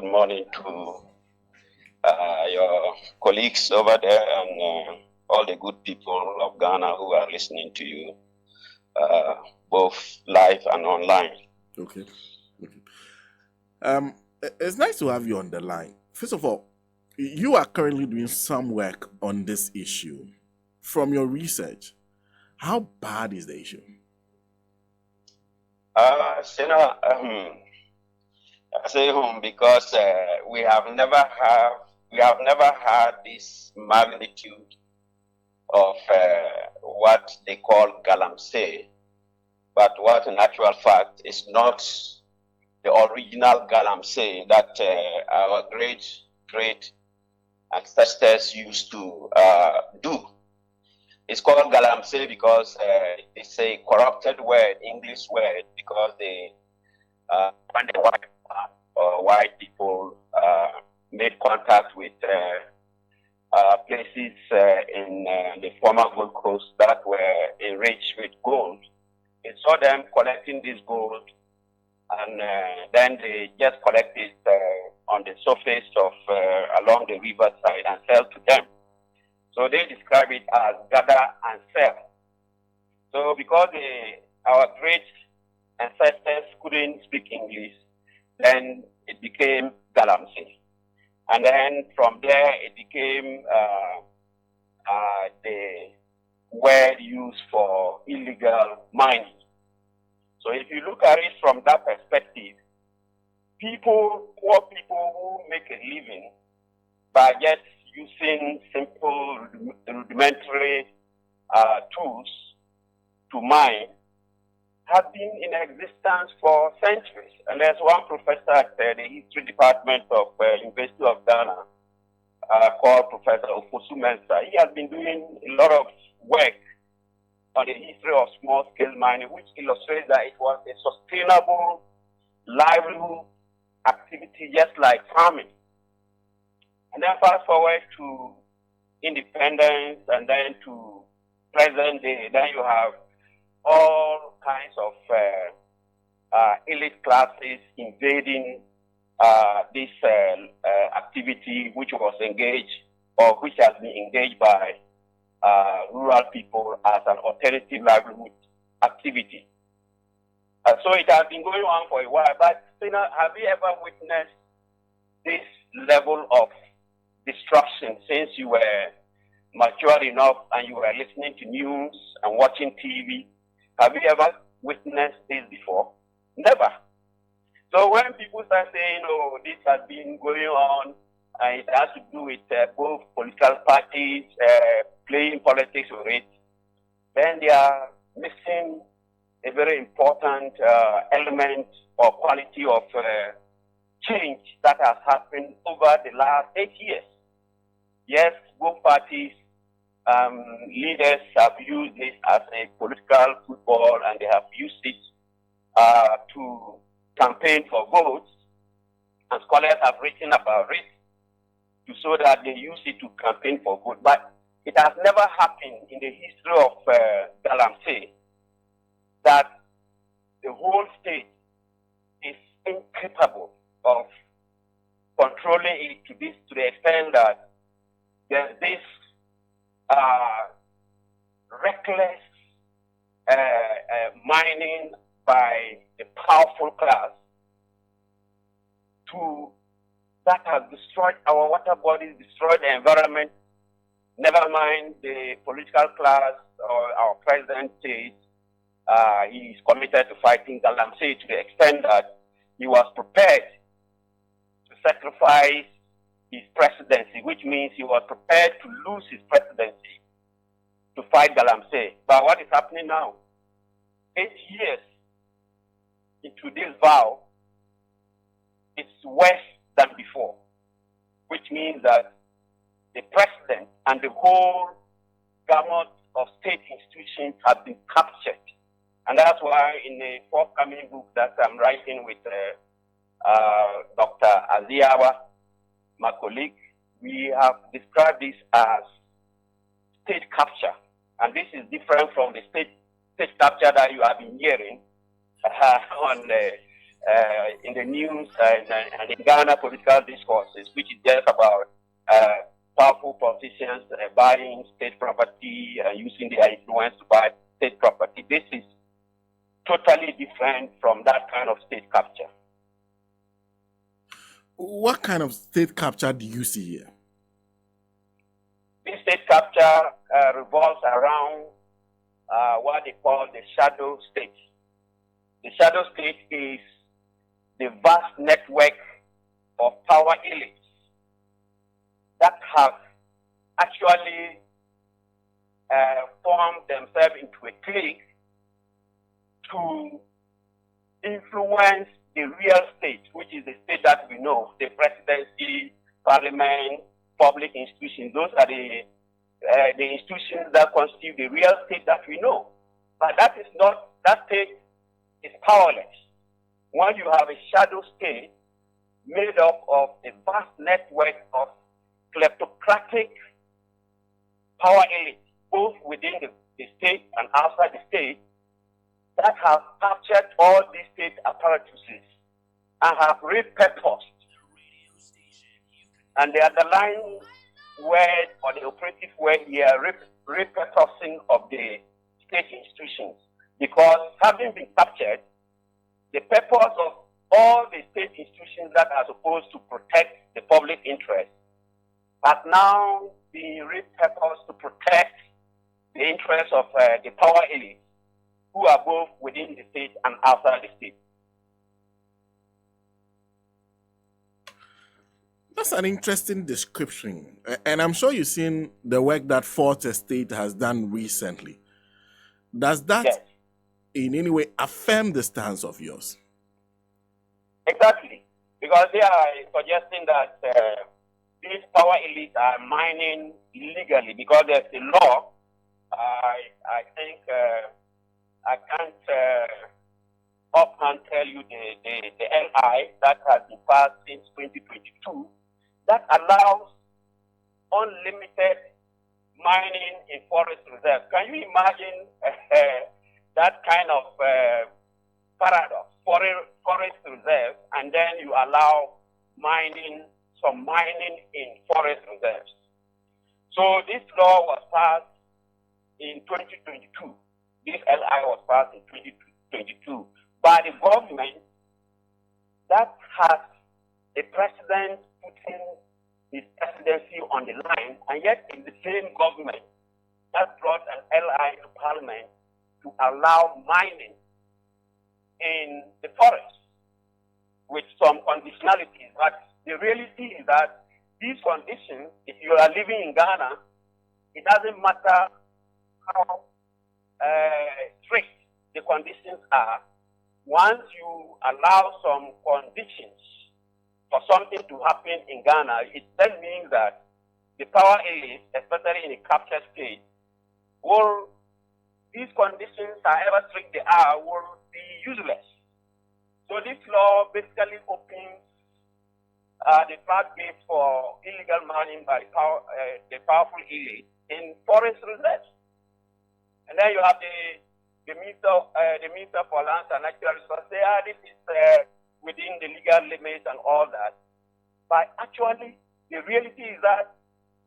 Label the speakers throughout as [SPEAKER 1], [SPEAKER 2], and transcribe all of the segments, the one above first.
[SPEAKER 1] good morning to your colleagues over there and all the good people of Ghana who are listening to you, both live and online.
[SPEAKER 2] Okay. It's nice to have you on the line. First of all, you are currently doing some work on this issue. From your research, how bad is the issue?
[SPEAKER 1] I say home because we have never had this magnitude of what they call Galamsey, but what in actual fact is not the original Galamsey that our great ancestors used to do. It's called Galamsey because it's a corrupted word, English word, because when the white people made contact with places in the former Gold Coast that were enriched with gold, they saw them collecting this gold, and then they just collect it on the surface of along the riverside and sell to them. So they describe it as gather and sell. So because our great ancestors couldn't speak English, then it became Galamsey. And then from there it became the word used for illegal mining. So if you look at it from that perspective, poor people who make a living by just using simple rudimentary tools to mine have been in existence for centuries. And there's one professor at the history department of University of Ghana called Professor Mensa. He has been doing a lot of work on the history of small-scale mining, which illustrates that it was a sustainable livelihood activity just like farming. And then fast forward to independence and then to present day, then you have all kinds of elite classes invading this activity which was engaged or which has been engaged by rural people as an alternative livelihood activity. So it has been going on for a while, but have you ever witnessed this level of destruction since you were mature enough and you were listening to news and watching TV? Have you ever witnessed this before? Never. So when people start saying, oh, this has been going on, and it has to do with both political parties playing politics with it, then they are missing a very important element or quality of change that has happened over the last 8 years. Yes, both parties leaders have used this as a political football, and they have used it to campaign for votes, and scholars have written about it to show that they use it to campaign for votes. But it has never happened in the history of Galamsey that the whole state is incapable of controlling it to the extent that there's this reckless mining by the powerful class that has destroyed our water bodies, destroyed the environment. Never mind the political class or our president says he is committed to fighting Galamsey to the extent that he was prepared to sacrifice his presidency, which means he was prepared to lose his presidency to fight Galamsey. But what is happening now? 8 years into this vow, it's worse than before, which means that the president and the whole gamut of state institutions have been captured. And that's why in the forthcoming book that I'm writing with Dr. Aziawa, my colleague, we have described this as state capture. And this is different from the state capture that you have been hearing on in the news and in Ghana political discourses, which is just about powerful politicians buying state property and using their influence to buy state property. This is totally different from that kind of state capture.
[SPEAKER 2] What kind of state capture do you see here?
[SPEAKER 1] This state capture revolves around what they call the shadow state. The shadow state is the vast network of power elites that have actually formed themselves into a clique to influence the real state, which is the state that we know, the presidency, parliament, public institutions. Those are the institutions that constitute the real state that we know. But that state is powerless. When you have a shadow state made up of a vast network of kleptocratic power elites, both within the state and outside the state, that have captured all these state apparatuses and have repurposed. And the underlying word or the operative word here, repurposing of the state institutions. Because having been captured, the purpose of all the state institutions that are supposed to protect the public interest has now been repurposed to protect the interests of the power elites who are both within the state and outside the state.
[SPEAKER 2] That's an interesting description. And I'm sure you've seen the work that Fourth Estate has done recently. Does that in any way affirm the stance of yours?
[SPEAKER 1] Exactly. Because they are suggesting that these power elites are mining illegally because there's a law. I think I can't offhand tell you the LI that has been passed since 2022 that allows unlimited mining in forest reserves. Can you imagine that kind of paradox? Forest reserves, and then you allow some mining in forest reserves. So this law was passed in 2022. This LI was passed in 2022 by the government that has a president putting his presidency on the line, and yet it's the same government that brought an LI to Parliament to allow mining in the forest with some conditionalities. But the reality is that these conditions, if you are living in Ghana, it doesn't matter how strict the conditions are. Once you allow some conditions for something to happen in Ghana, it then means that the power elite, especially in a captured state, these conditions, however strict they are, will be useless. So this law basically opens the floodgates for illegal mining by the powerful elite in forest reserves. And then you have the Minister for Lands and Natural Resources say, this is within the legal limits and all that. But actually, the reality is that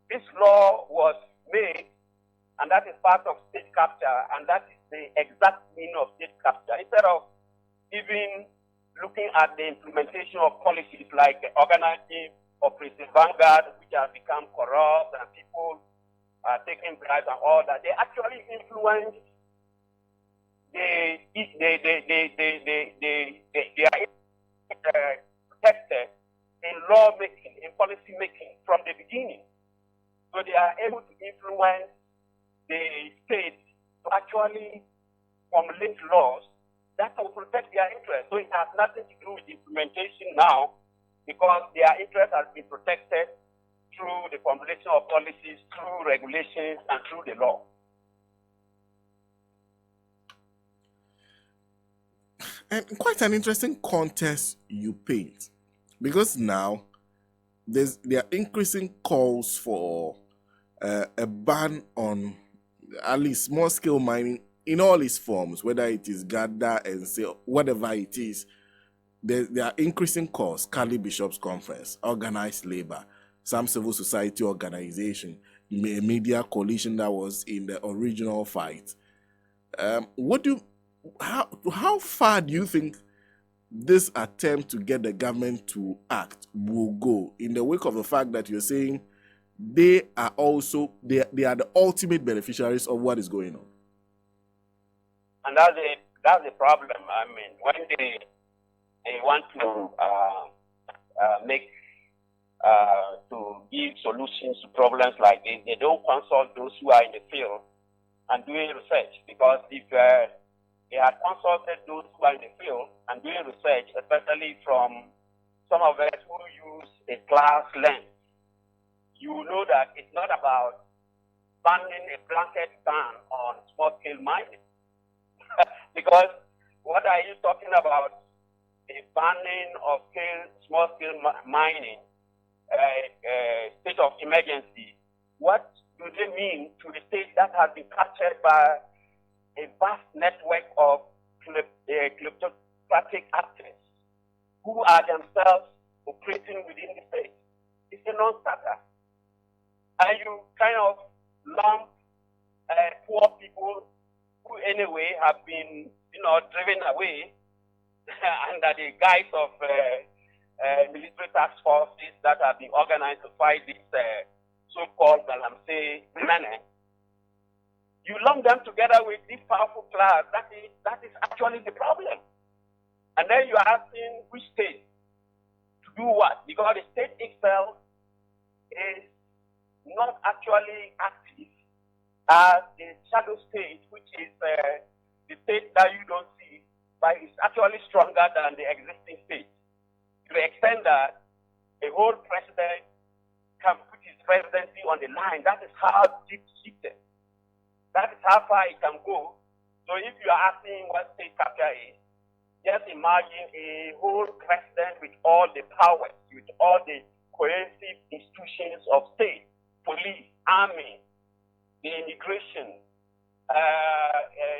[SPEAKER 1] this law was made, and that is part of state capture, and that is the exact meaning of state capture. Instead of even looking at the implementation of policies like the organizing Operation Vanguard, which has become corrupt and people are taking bribes and all that, they actually influence they are protected in law making, in policy making from the beginning. So they are able to influence the state to actually formulate laws that will protect their interests. So it has nothing to do with implementation now, because their interest has been protected through the formulation of policies, through regulations, and through the law.
[SPEAKER 2] And quite an interesting contest you paint, because now there are increasing calls for a ban on at least small-scale mining in all its forms, whether it is gather and sale, whatever it is. there are increasing costs, Cali Bishops Conference, organized labor, some civil society organization, a media coalition that was in the original fight. How far do you think this attempt to get the government to act will go, in the wake of the fact that you're saying they are the ultimate beneficiaries of what is going on?
[SPEAKER 1] And that's the problem. I mean, when they want to to give solutions to problems like this, they don't consult those who are in the field and doing research. Because if they had consulted those who are in the field and doing research, especially from some of us who use a class lens, you know that it's not about banning a blanket ban on small-scale mining. Because what are you talking about? A banning of small-scale mining, state of emergency. What do they mean to the state that has been captured by a vast network of kleptocratic actors who are themselves operating within the state? It's a non-starter. And you kind of lump poor people who anyway have been, driven away under the guise of military task forces that have been organized to fight this so-called Galamsey Menace. You lump them together with this powerful class. That is actually the problem. And then you are asking which state to do what? Because the state itself is not actually active as the shadow state, which is the state that you don't see, but it's actually stronger than the existing state. To the extent that a whole president can put his presidency on the line. That is how deep-seated. That is how far it can go. So if you are asking what state capture is, just imagine a whole president with all the powers, with all the cohesive institutions of state, police, army, the immigration,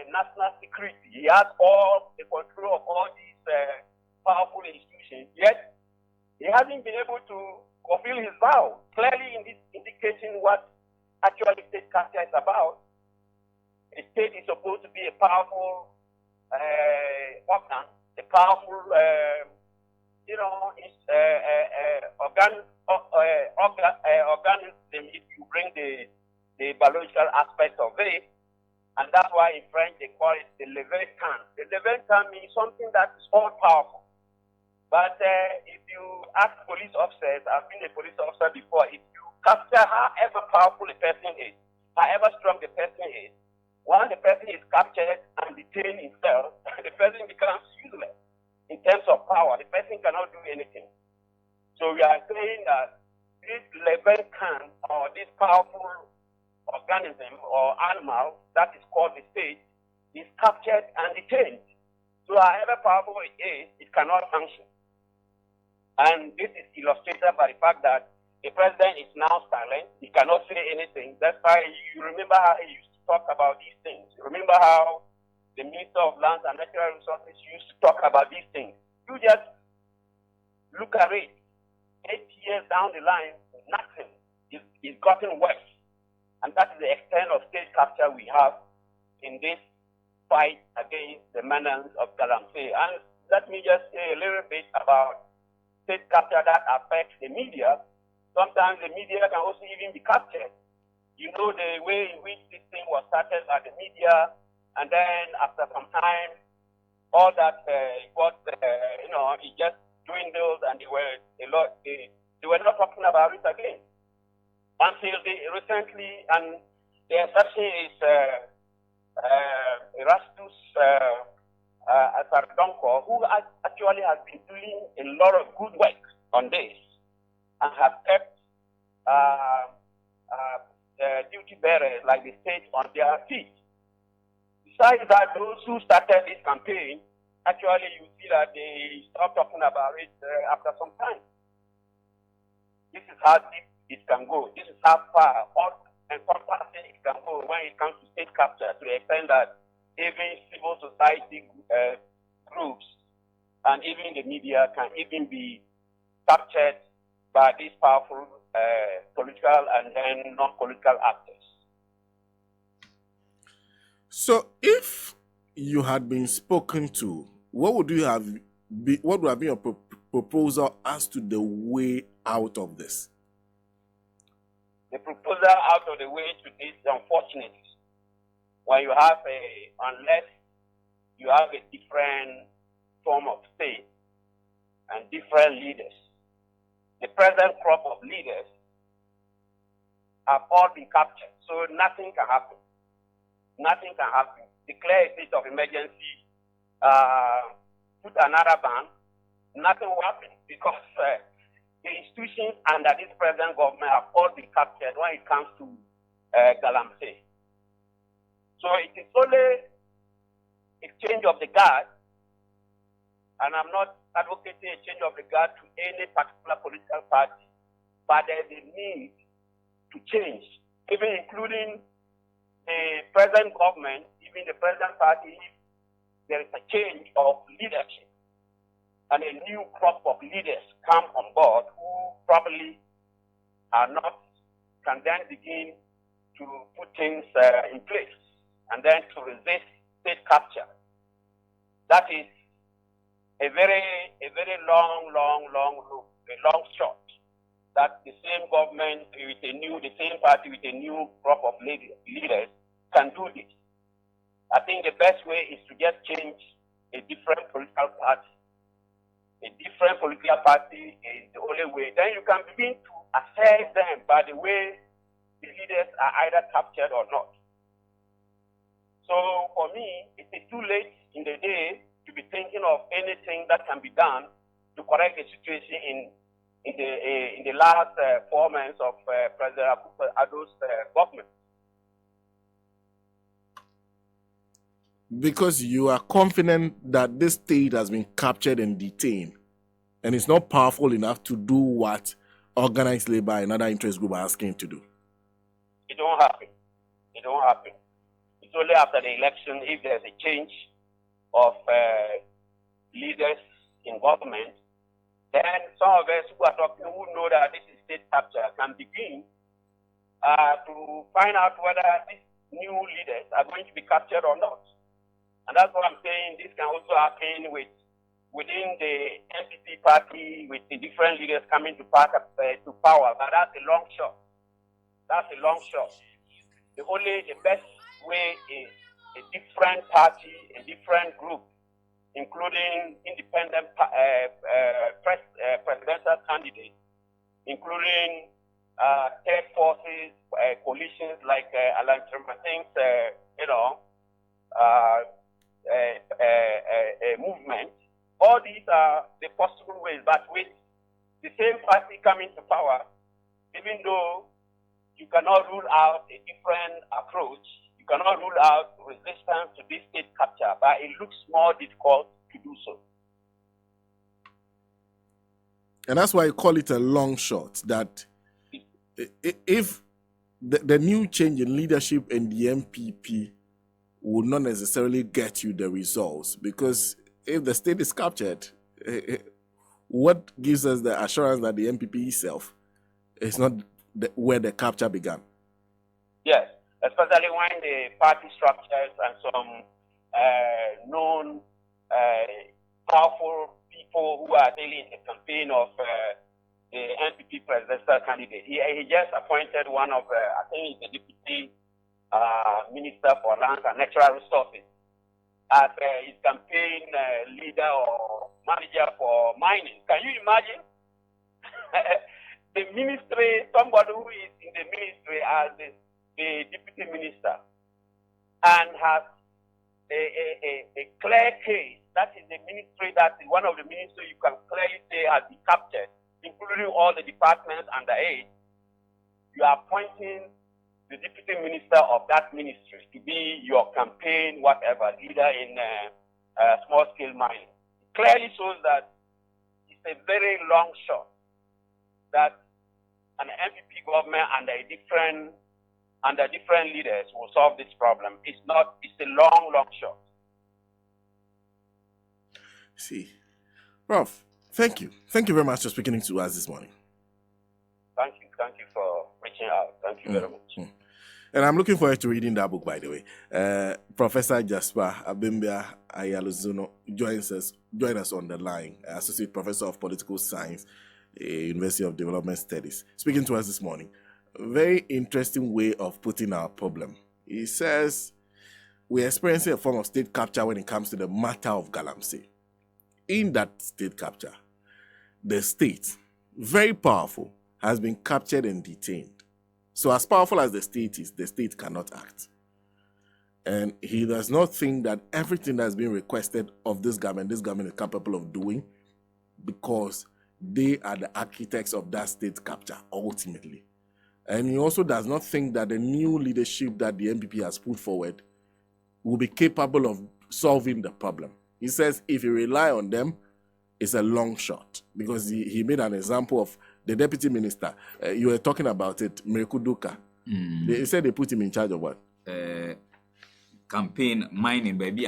[SPEAKER 1] national security. He has all the control of all these powerful institutions, yet he hasn't been able to fulfill his vow. Clearly, in this indicating what actually state capture is about. A state is supposed to be a powerful organ, a powerful, organism if you bring the biological aspect of it. And that's why in French they call it the Leviathan. The Leviathan means something that is all powerful. But if you ask police officers, I've been a police officer before, if you capture however powerful a person is, however strong the person is, once the person is captured and detained himself, the person becomes useless in terms of power. The person cannot do anything. So we are saying that this Leviathan, or this powerful organism or animal that is called the state, is captured and detained. So however powerful it is, it cannot function. And this is illustrated by the fact that the president is now silent. He cannot say anything. That's why you remember how he used to talk about these things. You remember how the Minister of Lands and Natural Resources used to talk about these things. You just look at it. 8 years down the line, nothing is gotten worse. And that is the extent of state capture we have in this fight against the menace of Galamsey. And let me just say a little bit about state capture that affects the media. Sometimes the media can also even be captured. You know the way in which this thing was started by the media, and then after some time, all that it just dwindled, and they were not talking about it again until recently. And the exception is Erastus Sardonko, who actually has been doing a lot of good work on this and has kept duty bearers like the state on their feet. Besides that, those who started this campaign, actually you see that they stopped talking about it after some time. This is how deep it can go. This is how far encompassing it can go when it comes to state capture, to the extent that even civil society groups and even the media can even be captured by these powerful political and then non-political actors.
[SPEAKER 2] So, if you had been spoken to, what would you have what would have been your proposal as to the way out of this?
[SPEAKER 1] The proposal out of the way to this, unfortunately, when you have unless you have a different form of state and different leaders, the present crop of leaders have all been captured, so nothing can happen. Nothing can happen. Declare a state of emergency, put another ban, nothing will happen because the institutions under this present government have all been captured when it comes to Galamsey. So it is only a change of the guard, and I'm not advocating a change of the guard to any particular political party, but there's a need to change, even including the present government, even the present party. If there is a change of leadership and a new crop of leaders come on board who probably are not, can then begin to put things in place and then to resist state capture. That is a very long road, a long shot that the same government with the same party with a new crop of leaders can do this. I think the best way is to just change a different political party. A different political party is the only way. Then you can begin to assess them by the way the leaders are either captured or not. So for me, it is too late in the day to be thinking of anything that can be done to correct the situation in the last 4 months of President Addo's government.
[SPEAKER 2] Because you are confident that this state has been captured and detained, and it's not powerful enough to do what organized labor and other interest groups are asking to do.
[SPEAKER 1] It don't happen. It don't happen. It's only after the election, if there's a change of leaders in government, then some of us who are talking, who know that this is state capture, can begin to find out whether these new leaders are going to be captured or not. And that's what I'm saying. This can also happen within the NPP party, with the different leaders coming to power. But that's a long shot. That's a long shot. The best way is a different party, a different group, including independent presidential candidates, including third forces, coalitions like Alan Trematin's, movement. All these are the possible ways, but with the same party coming to power, even though you cannot rule out a different approach, you cannot rule out resistance to this state capture, but it looks more difficult to do so.
[SPEAKER 2] And that's why I call it a long shot, that if the new change in leadership in the MPP would not necessarily get you the results, because if the state is captured, what gives us the assurance that the MPP itself is not where the capture began?
[SPEAKER 1] Yes, especially when the party structures and some known powerful people who are daily in the campaign of the NPP presidential candidate. He just appointed one of, I think he's the deputy Minister for Land and Natural Resources as his campaign leader or manager for mining. Can you imagine? The ministry, somebody who is in the ministry as the deputy minister and has a clear case. That is the ministry, that is one of the ministries you can clearly say has been captured, including all the departments under it. You are appointing the deputy minister of that ministry to be your campaign, whatever, leader in small-scale mining. It clearly shows that it's a very long shot that an MPP government under different leaders will solve this problem. It's a long shot.
[SPEAKER 2] See, Prof, thank you. Thank you very much for speaking to us this morning.
[SPEAKER 1] Thank you. Thank you for reaching out. Thank you very much.
[SPEAKER 2] And I'm looking forward to reading that book, by the way. Professor JASPER ABEMBIA Ayalozuno joins us on the line, Associate Professor of Political Science, University of Development Studies, speaking to us this morning. Very interesting way of putting our problem. He says we're experiencing a form of state capture when it comes to the matter of Galamsey. In that state capture, the state, very powerful, has been captured and detained. So as powerful as the state is, the state cannot act. And he does not think that everything that's been requested of this government is capable of doing, because they are the architects of that state capture ultimately. And he also does not think that the new leadership that the NPP has put forward will be capable of solving the problem. He says if you rely on them, it's a long shot, because he made an example of the deputy minister. You were talking about it, Mrekuduka. They said they put him in charge of what?
[SPEAKER 3] Campaign mining, baby.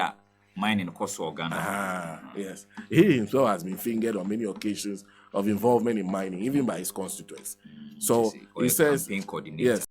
[SPEAKER 3] Mining cost for Ghana.
[SPEAKER 2] Yes. He himself has been fingered on many occasions of involvement in mining, even by his constituents. So he says, yes.